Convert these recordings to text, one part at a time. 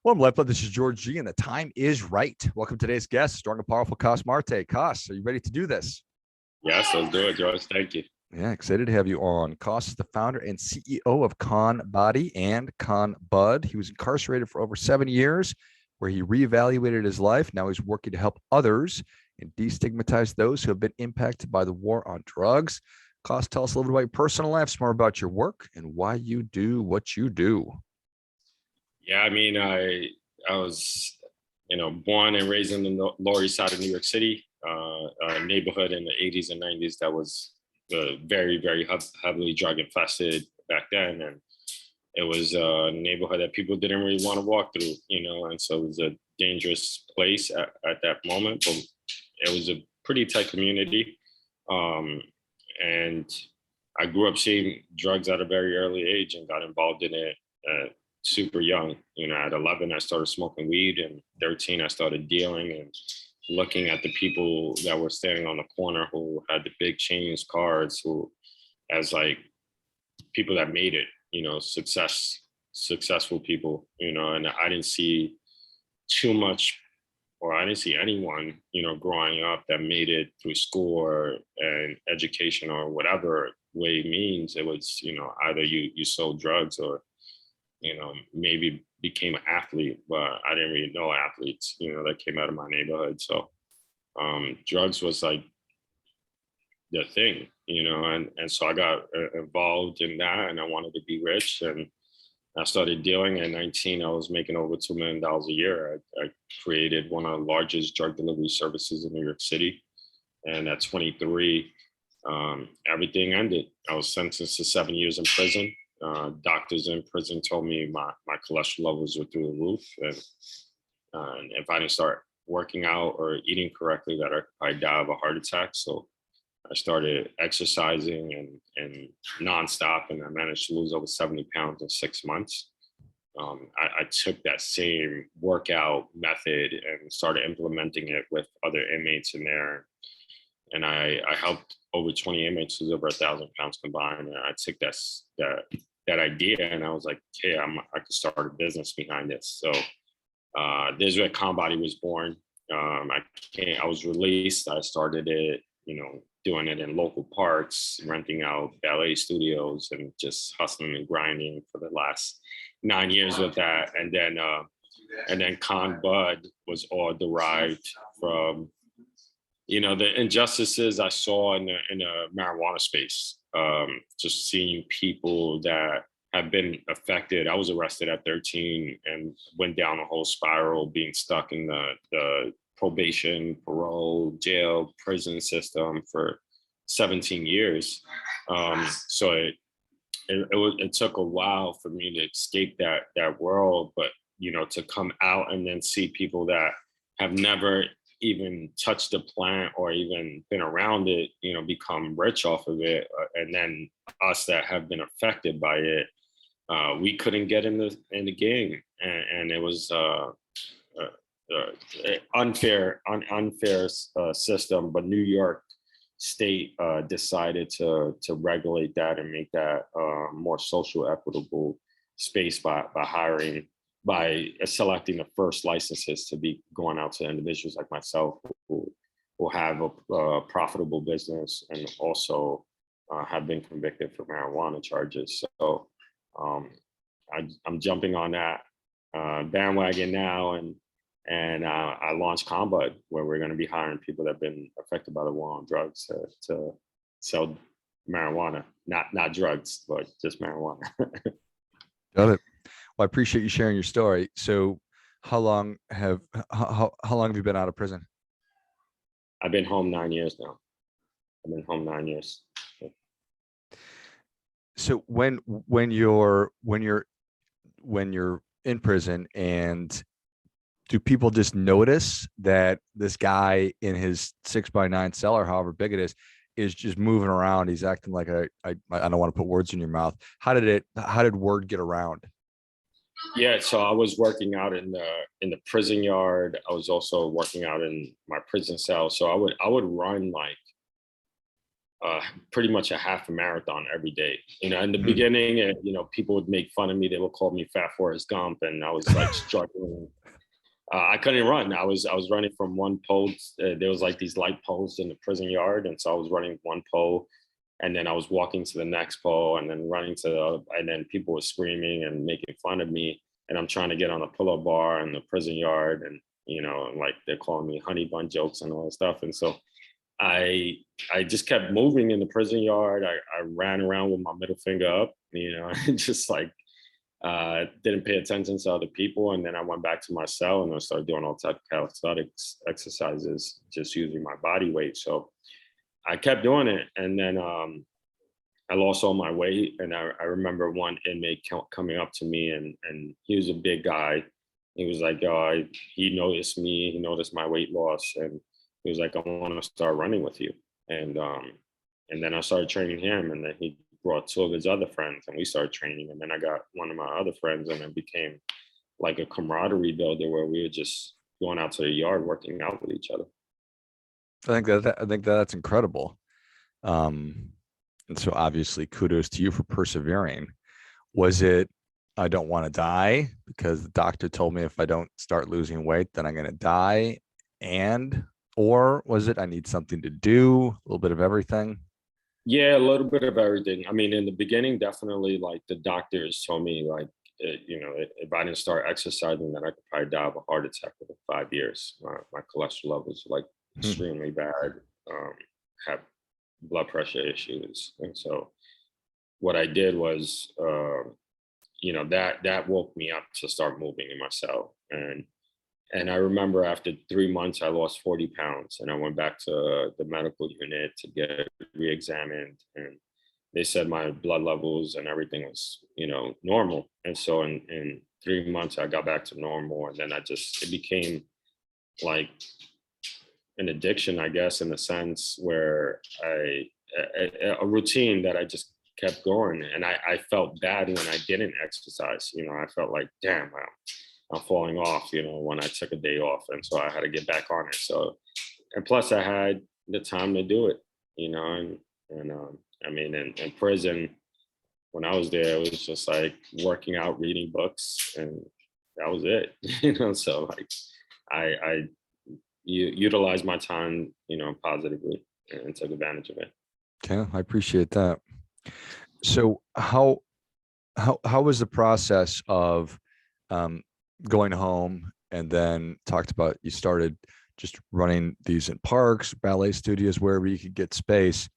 Welcome, LifeBlood. This is George G, and the time is right. Welcome to today's guest, strong and powerful Coss Marte. Coss, are you ready to do this? Yes, let's do it, George. Thank you. Yeah, excited to have you on. Coss is the founder and CEO of CONBODY and CONBUD. He was incarcerated for over 7 years, where he reevaluated his life. Now he's working to help others and destigmatize those who have been impacted by the war on drugs. Coss, tell us a little bit about your personal life, some more about your work, and why you do what you do. Yeah, I mean, I was, born and raised in the Lower East Side of New York City, a neighborhood in the 80s and 90s that was very, very heavily drug infested back then. And it was a neighborhood that people didn't really want to walk through, and so it was a dangerous place at that moment, but it was a pretty tight community. And I grew up seeing drugs at a very early age and got involved in it super young. At 11, I started smoking weed, and 13, I started dealing and looking at the people that were standing on the corner who had the big chains, cards, who as like people that made it, successful people, and I didn't see too much, or I didn't see anyone, growing up that made it through school or and education or whatever way means. It was, either you sold drugs or maybe became an athlete, but I didn't really know athletes, that came out of my neighborhood. So drugs was like the thing, and so I got involved in that, and I wanted to be rich, and I started dealing. At 19, I was making over $2 million a year. I created one of the largest drug delivery services in New York City. And at 23, everything ended. I was sentenced to 7 years in prison. Doctors in prison told me my cholesterol levels were through the roof, and if I didn't start working out or eating correctly, that I'd die of a heart attack. So I started exercising and nonstop, and I managed to lose over 70 pounds in 6 months. I took that same workout method and started implementing it with other inmates in there. And I helped over 20 inmates who's over 1,000 pounds combined. And I took that idea, and I was like, hey, I could start a business behind this. So this is where CONBODY was born. I was released. I started it, doing it in local parks, renting out ballet studios, and just hustling and grinding for the last 9 years with that. And then CONBUD was all derived from the injustices I saw in the marijuana space. Just seeing people that have been affected. I was arrested at 13 and went down a whole spiral, being stuck in the probation, parole, jail, prison system for 17 years. So it took a while for me to escape that world, but to come out and then see people that have never even touched the plant or even been around it, become rich off of it. And then us that have been affected by it, we couldn't get in the game. And it was unfair system, but New York State decided to regulate that and make that more social equitable space by selecting the first licenses to be going out to individuals like myself who have a profitable business and also have been convicted for marijuana charges. So I'm jumping on that bandwagon now, and I launched CONBUD, where we're going to be hiring people that have been affected by the war on drugs to sell marijuana, not drugs, but just marijuana. Got it. Well, I appreciate you sharing your story. So how long have you been out of prison? I've been home 9 years now. I've been home 9 years. So when you're in prison, and do people just notice that this guy in his 6x9 cell, or however big it is just moving around? He's acting like I don't want to put words in your mouth. How did word get around? Yeah, so I was working out in the prison yard. I was also working out in my prison cell. So I would run like pretty much a half a marathon every day. You know, in the Hmm. beginning, you know, people would make fun of me. They would call me Fat Forrest Gump, and I was like struggling. I couldn't run. I was running from one pole. There was like these light poles in the prison yard, and so I was running one pole, and then I was walking to the next pole, and then running to the, and then people were screaming and making fun of me, and I'm trying to get on a pull-up bar in the prison yard, and you know, like they're calling me honey bun jokes and all that stuff, and so I I just kept moving in the prison yard. I ran around with my middle finger up, you know, and just like didn't pay attention to other people. And then I went back to my cell and I started doing all type of calisthenics exercises, just using my body weight. So I kept doing it, and then I lost all my weight. And I remember one inmate coming up to me, and he was a big guy. He was like, he noticed me, he noticed my weight loss, and he was like, I want to start running with you. And then I started training him, and then he brought two of his other friends, and we started training. And then I got one of my other friends, and it became like a camaraderie builder where we were just going out to the yard working out with each other. I think that's incredible. Um, and so obviously kudos to you for persevering. Was it, I don't want to die because the doctor told me if I don't start losing weight, then I'm going to die? And, or was it, I need something to do, a little bit of everything? Yeah, a little bit of everything. I mean, in the beginning, definitely like the doctors told me like, you know, if I didn't start exercising, then I could probably die of a heart attack within 5 years. My cholesterol levels were like Hmm. extremely bad. Have blood pressure issues, and so what I did was, you know, that woke me up to start moving in my cell. And I remember after 3 months, I lost 40 pounds, and I went back to the medical unit to get re-examined, and they said my blood levels and everything was, you know, normal. And so in 3 months, I got back to normal, and then it became like an addiction, I guess, in the sense where a routine that I just kept going, and I felt bad when I didn't exercise. You know, I felt like, damn, I'm falling off. You know, when I took a day off, and so I had to get back on it. So, and plus, I had the time to do it. You know, and I mean, in prison when I was there, it was just like working out, reading books, and that was it. You know, so like I utilized my time, you know, positively and took advantage of it. Okay, I appreciate that. So how was the process of um, going home, and then talked about you started just running these in parks, ballet studios, wherever you could get space?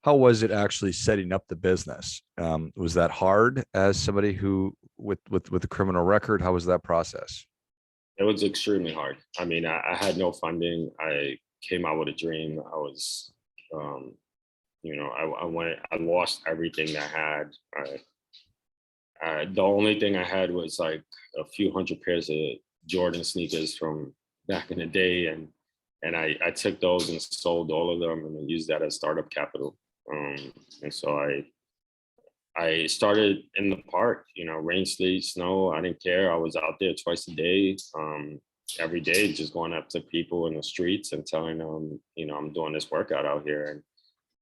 How was it actually setting up the business? Was that hard as somebody who with a criminal record? How was that process? It was extremely hard. I mean, I had no funding. I came out with a dream. Um, you know, I lost everything I had. The only thing I had was like a few hundred pairs of Jordan sneakers from back in the day, and I took those and sold all of them and used that as startup capital. And so I started in the park, you know, rain, sleet, snow. I didn't care. I was out there twice a day, every day, just going up to people in the streets and telling them, you know, I'm doing this workout out here. And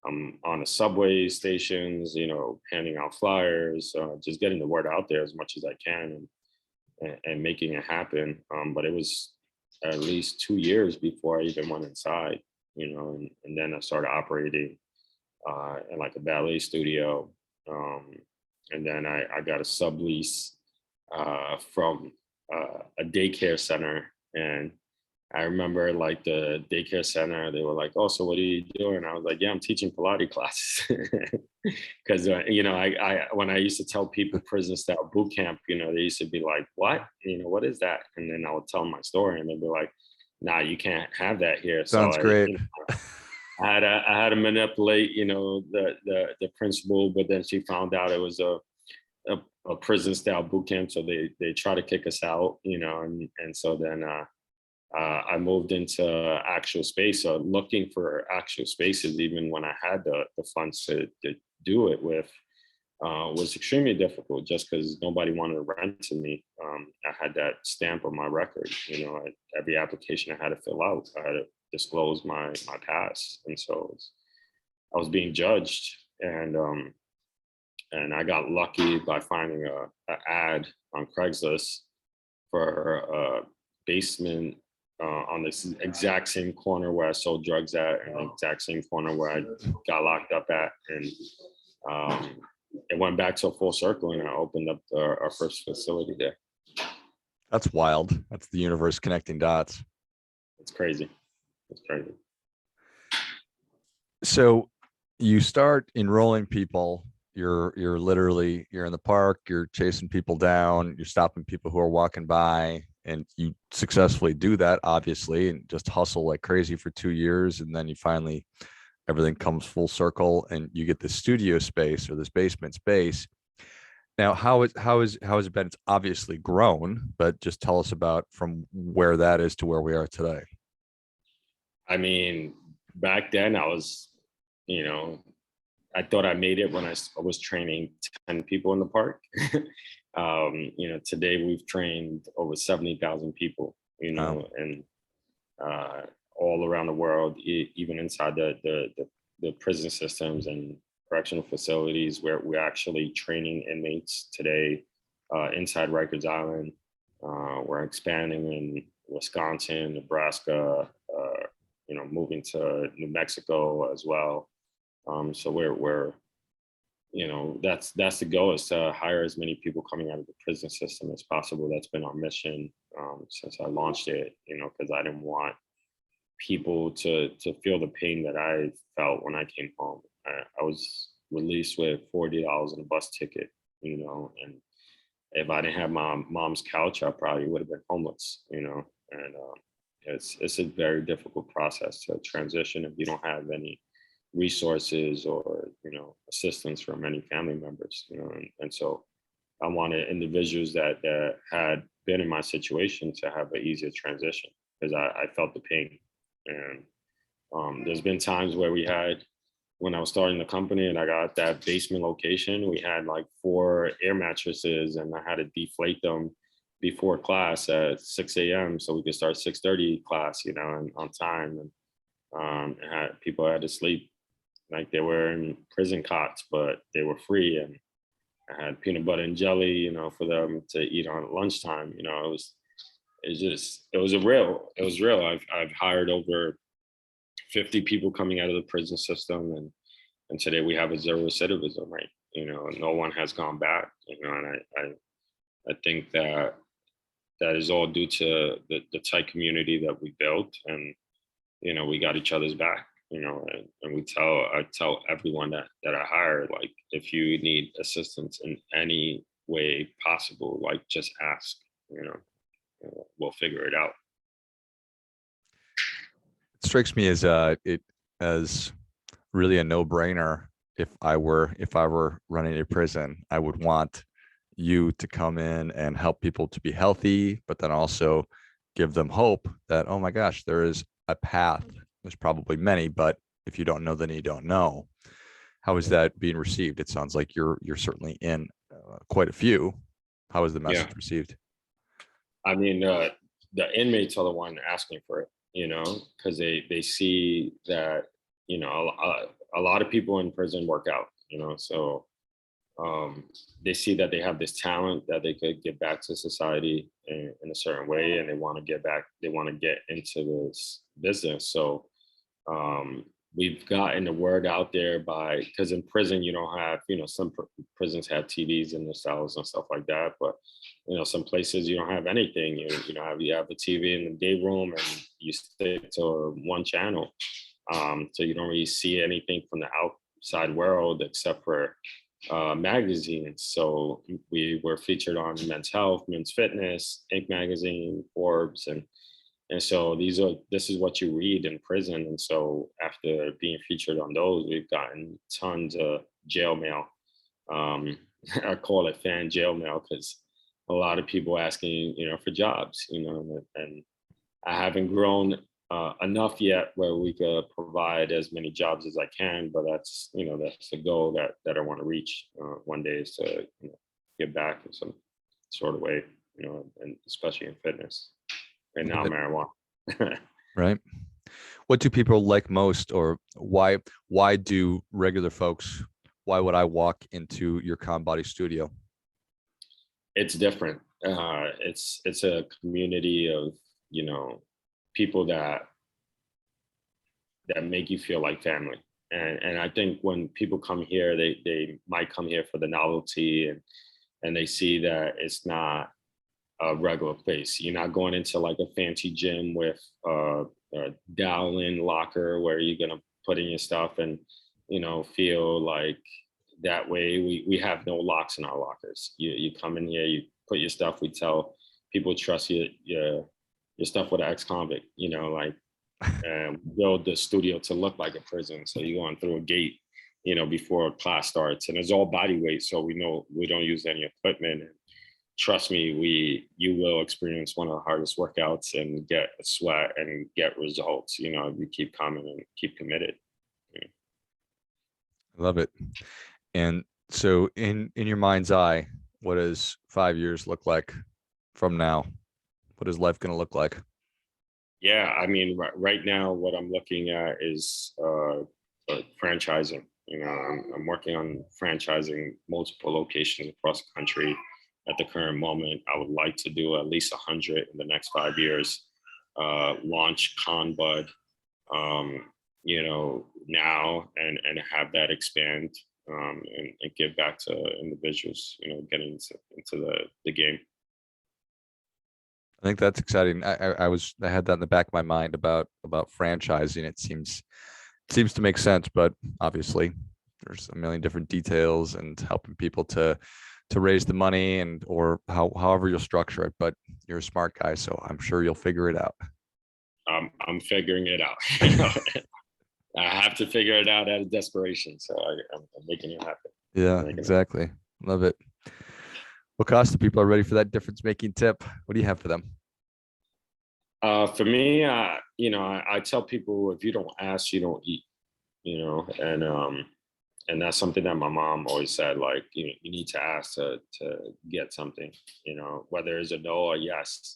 I'm on the subway stations, you know, handing out flyers, just getting the word out there as much as I can, and making it happen. But it was at least 2 years before I even went inside, you know, and then I started operating in like a ballet studio. Um, and then I got a sublease from a daycare center. And I remember like the daycare center, they were like, "Oh, so what are you doing?" I was like, "Yeah, I'm teaching Pilates classes." Because, you know, when I used to tell people prison style boot camp, you know, they used to be like, "What? You know, what is that?" And then I would tell them my story, and they'd be like, "Nah, you can't have that here." So Sounds great. you know, I had to manipulate, you know, the principal, but then she found out it was a, a prison style boot camp, so they try to kick us out, you know, and so then I moved into actual space. So looking for actual spaces, even when I had the funds to do it with, was extremely difficult just because nobody wanted to rent to me. I had that stamp on my record. You know, every application I had to fill out, I had to disclose my past, and so I was being judged, and I got lucky by finding a ad on Craigslist for a basement on this exact same corner where I sold drugs at, and the exact same corner where I got locked up at, and it went back to a full circle, and I opened up our first facility there. That's wild. That's the universe connecting dots. It's crazy. It's crazy. So you start enrolling people. You're in the park, you're chasing people down, you're stopping people who are walking by, and you successfully do that, obviously, and just hustle like crazy for 2 years. And then you finally, everything comes full circle and you get this studio space or this basement space. Now, how has it been? It's obviously grown, but just tell us about from where that is to where we are today. I mean, back then I was, I thought I made it when I was training 10 people in the park. Today we've trained over 70,000 people, and all around the world, even inside the prison systems and correctional facilities, where we're actually training inmates today inside Rikers Island. We're expanding in Wisconsin, Nebraska, moving to New Mexico as well. So we're that's the goal, is to hire as many people coming out of the prison system as possible. That's been our mission since I launched it, because I didn't want people to feel the pain that I felt when I came home. I was released with $40 on a bus ticket, and if I didn't have my mom's couch, I probably would have been homeless, and it's a very difficult process to transition if you don't have any resources or assistance from any family members, and so I wanted individuals that had been in my situation to have an easier transition, because I felt the pain. And there's been times where when I was starting the company and I got that basement location, we had like 4 air mattresses, and I had to deflate them before class at 6 a.m. so we could start 6:30 class, and on time. And people had to sleep like they were in prison cots, but they were free. And I had peanut butter and jelly, for them to eat on lunchtime. It was real. I've hired over 50 people coming out of the prison system, and today we have a zero recidivism rate. No one has gone back. And I think that is all due to the tight community that we built, and we got each other's back. And I tell everyone that I hire, like, if you need assistance in any way possible, like, just ask. We'll figure it out. It strikes me as really a no-brainer. If I were running a prison, I would want you to come in and help people to be healthy, but then also give them hope that, oh my gosh, there is a path. There's probably many, but if you don't know, then you don't know. How is that being received? It sounds like you're certainly in quite a few. How is the message received? I mean, the inmates are the one asking for it, because they see that, a lot of people in prison work out, so they see that they have this talent that they could give back to society in a certain way, and they want to get back. They want to get into this business. So we've gotten the word out there because in prison you don't have, some prisons have TVs in the cells and stuff like that, but some places you don't have anything. You have a TV in the day room and you stick to one channel, so you don't really see anything from the outside world except for magazines. So we were featured on Men's Health, Men's Fitness, Inc. magazine, Forbes, and so this is what you read in prison. And so after being featured on those, we've gotten tons of jail mail. I call it fan jail mail, because a lot of people asking, for jobs, and I haven't grown enough yet where we could provide as many jobs as I can, but that's the goal that I want to reach one day, is to give back in some sort of way, and especially in fitness, and now marijuana. Right. What do people like most, or why do regular folks, why would I walk into your CONBODY studio? It's different. It's a community of, people that make you feel like family. And I think when people come here, they might come here for the novelty, and they see that it's not a regular place. You're not going into like a fancy gym with a dial-in locker where you're gonna put in your stuff and feel like that way. We have no locks in our lockers. You come in here, you put your stuff. We tell people trust your stuff with an ex-convict. Like and build the studio to look like a prison. So you're going through a gate, before class starts, and it's all body weight. So we know we don't use any equipment. And trust me, you will experience one of the hardest workouts and get a sweat and get results, if you keep coming and keep committed. I love it. And so in your mind's eye, what does 5 years look like from now? What is life going to look like? Yeah, I mean, right now, what I'm looking at is franchising. I'm working on franchising multiple locations across the country. At the current moment, I would like to do at least 100 in the next 5 years. Launch CONBUD, now, and have that expand, and give back to individuals, getting into the game. I think that's exciting. I had that in the back of my mind about franchising. It seems to make sense, but obviously there's a million different details and helping people to raise the money or however you'll structure it. But you're a smart guy, so I'm sure you'll figure it out. I'm figuring it out. I have to figure it out out of desperation, so I'm making it happen. Yeah, exactly. Love it. Well, Costa, people are ready for that difference-making tip. What do you have for them? For me, I tell people, if you don't ask, you don't eat. And that's something that my mom always said. Like, you need to ask to get something. Whether it's a no or yes,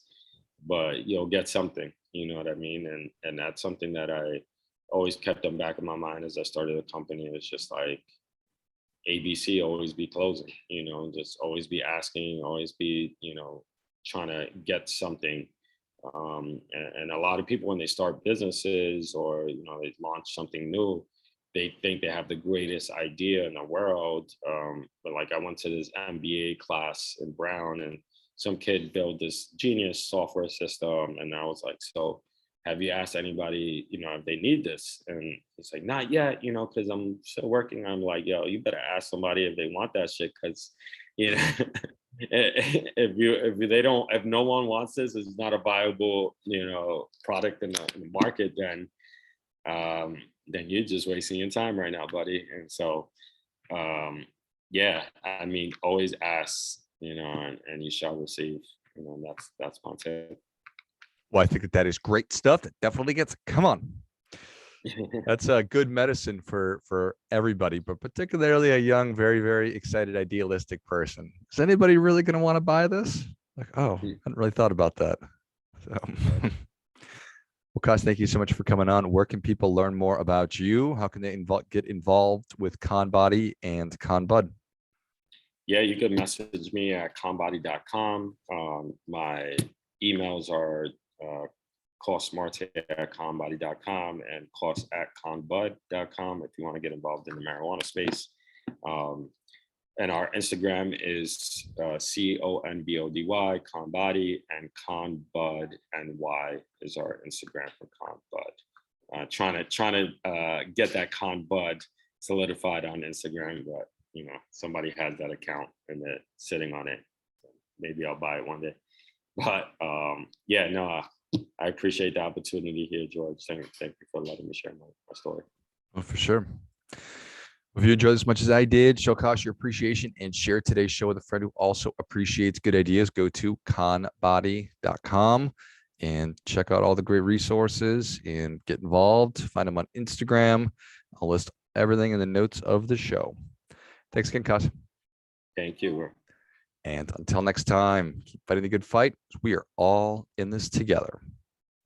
but you'll get something. You know what I mean? And that's something that I always kept in the back of my mind as I started the company. It's just like, ABC, always be closing, just always be asking, always be, trying to get something. And a lot of people, when they start businesses or, they launch something new, they think they have the greatest idea in the world. But like, I went to this MBA class in Brown, and some kid built this genius software system. And I was like, so have you asked anybody, if they need this? And it's like, not yet, because I'm still working. I'm like, yo, you better ask somebody if they want that shit. Cause, if no one wants this, it's not a viable, product in the market, then you're just wasting your time right now, buddy. And so, yeah, I mean, always ask, and you shall receive, that's my tip. Well, I think that is great stuff. That definitely gets, come on. That's a good medicine for everybody, but particularly a young, very, very excited, idealistic person. Is anybody really going to want to buy this? Like, oh, I hadn't really thought about that. So, well, Coss, thank you so much for coming on. Where can people learn more about you? How can they get involved with CONBODY and CONBUD? Yeah, you can message me at conbody.com. My emails are Coss Marte at CONBODY.com and Coss at CONBUD.com if you want to get involved in the marijuana space. And our Instagram is CONBODY, CONBODY, and CONBUD NY is our Instagram for CONBUD. Trying to get that CONBUD solidified on Instagram, but somebody has that account and they're sitting on it. Maybe I'll buy it one day. But yeah, no, I appreciate the opportunity here, George. Thank you for letting me share my story. Well, for sure. If you enjoyed as much as I did, show Coss your appreciation and share today's show with a friend who also appreciates good ideas. Go to conbody.com and check out all the great resources and get involved. Find them on Instagram. I'll list everything in the notes of the show. Thanks again, Coss. Thank you. And until next time, keep fighting the good fight. We are all in this together.